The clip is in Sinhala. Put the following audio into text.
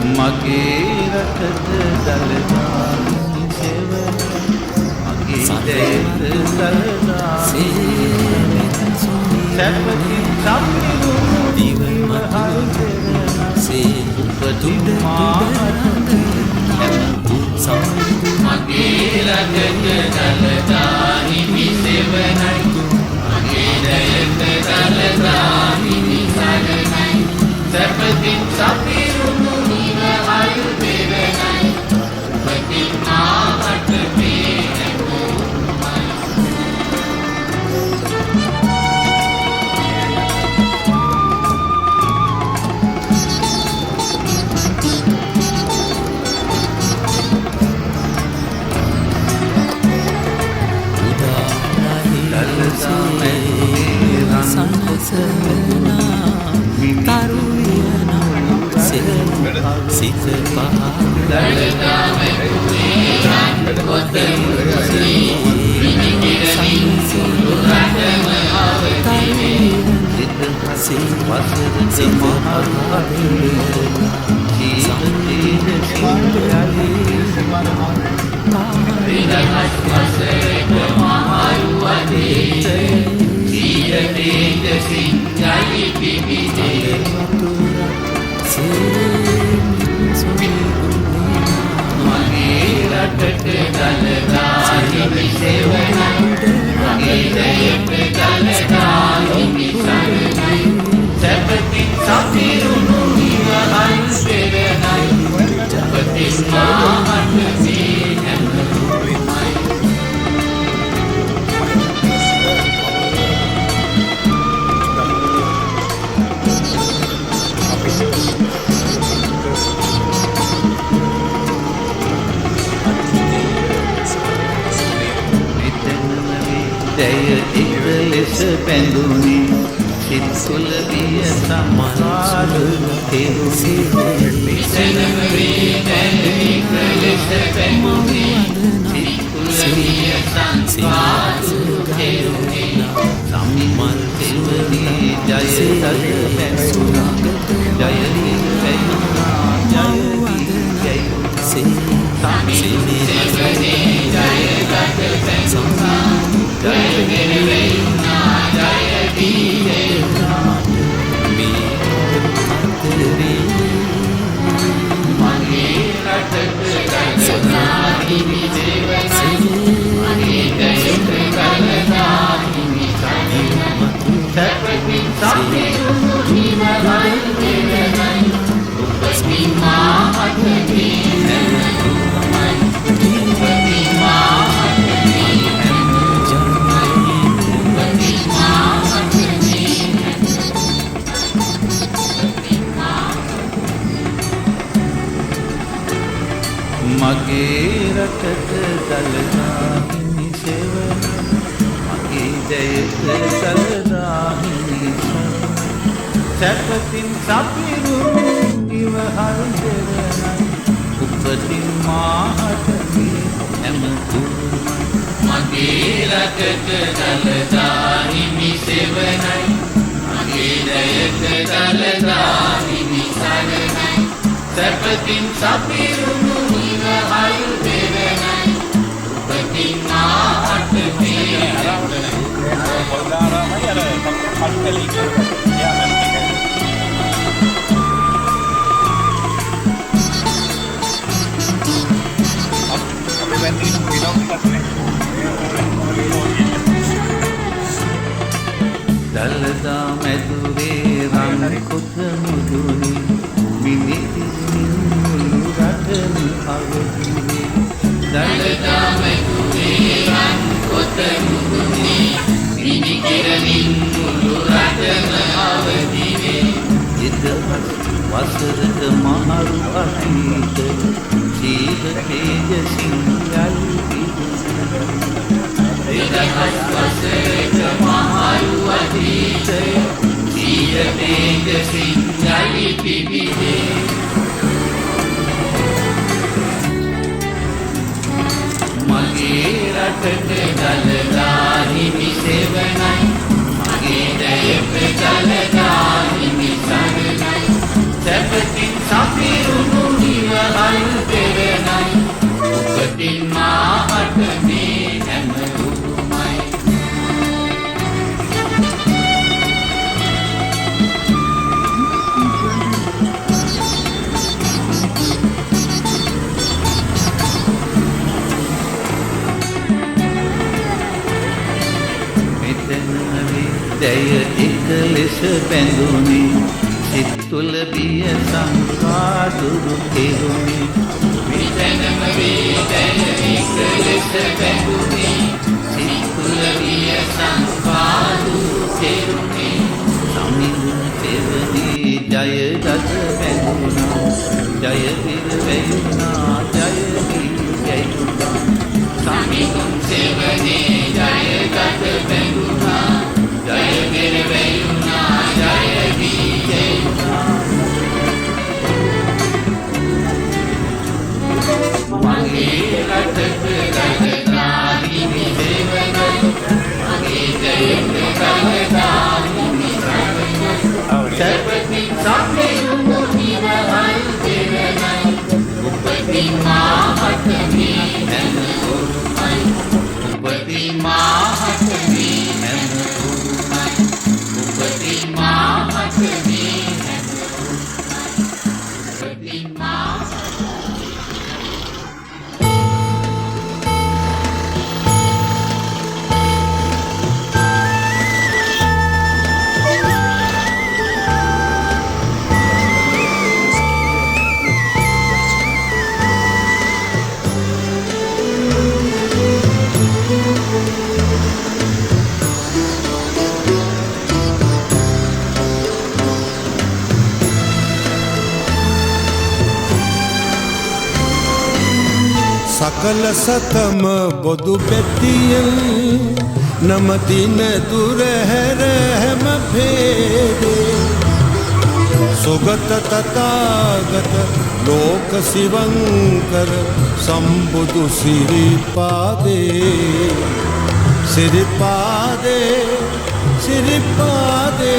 මගේ රටට දළදා සෙවන මගේ දේට දළදා සැපකින් සම්පිරු දිවහල්සේ උපතුඩ මාහට මගේ රටට දළදා හිමි සෙවනයි මගේ දේට දළදා හිමි සරණයි සැපකින් සම්පිරු සිත පැඳුනි සිත් සුල විය සමාල කෙරුසේ විසනම වේ දැනි කලස පැඳුනි සිත් සුල විය සමාල කෙරුසේ සම්මන් තෙවනි ජය සද පැඳුනා ජයදී පැඳුනා ජයදී ජයසේ සම්සිනේ ජයදී ජයගත පැඳුනා ජයගෙන වෙන්නා මගේ රටට දළදා හිමි සෙවනයි මගේ දේට දළදා හිමි සරණයි සැපකින් සම්පිරුණු හිමවල් දෙවනයි උපතින් මාහට මගේ රටට දළදා හිමි සෙවන මගේ දේට දළදා හිමි සැපතින් සපිරුණු ඉවහල් දෙවනයි උපතින් මාහට ඇමතුමයි මගේ රටට දළදා හිමි සෙවනයි මගේ දේට දළදා හිමි සරණයි සැපතින් සපිරුණු ඉවහල් දෙවනයි උපතින් මාහට දළදා මැදුරේ රන් කුත මුදුනි මිනිතින් මුළු රටම අවදිනේ දළදා මැදුරේ රන් කුත මුදුනි මිනිකිරමින් මුළු රටම අවදිනේ එදවස් වසරක මහරු අතීත ජීව තේජසින් යල්පි එදවස් වසරක මහරු අතීත ජීව තේජසින් යල්පි මගේ රටට දළදා හිමි සෙවනයි මගේ දේට දළදා හිමි සරණයි සැපතින් සපිරුණු දැය එක ලෙස බැඳුනේ සිත් තුළ බිය සංකා දුරු කෙරුනේ විතනම වේ දැය එක ලෙස බැඳුනේ සිත් තුළ බිය සංකා දුරු කෙරුනේ සමිඳුන තෙවදී ජය ගත බැඳුනා ජය පිර වැයුනා ජය පිර වැයුනා සමිඳුන තෙවදී ජය ගත බැඳුනා ජය පිර වැයුනා ජය පිර මගේ රටට රටදාහි මිසෙවනයි මගේ ජයට රටදාහි මිසෙවනයි සැපති සම්පෙරුණු නිවහල් දෙවනයි උපති මාහතමේ හැම උරුමයි උපති මාහතමේ හැම උරුමයි උපති මාහතමේ හැම උරුමයි උපති सकल सतम बधु बेतियन नमदिन दुर है रहम भेदे सुगत तथागत लोक शिवंकर संबुदु सिरिपादे सिरिपादे सिरिपादे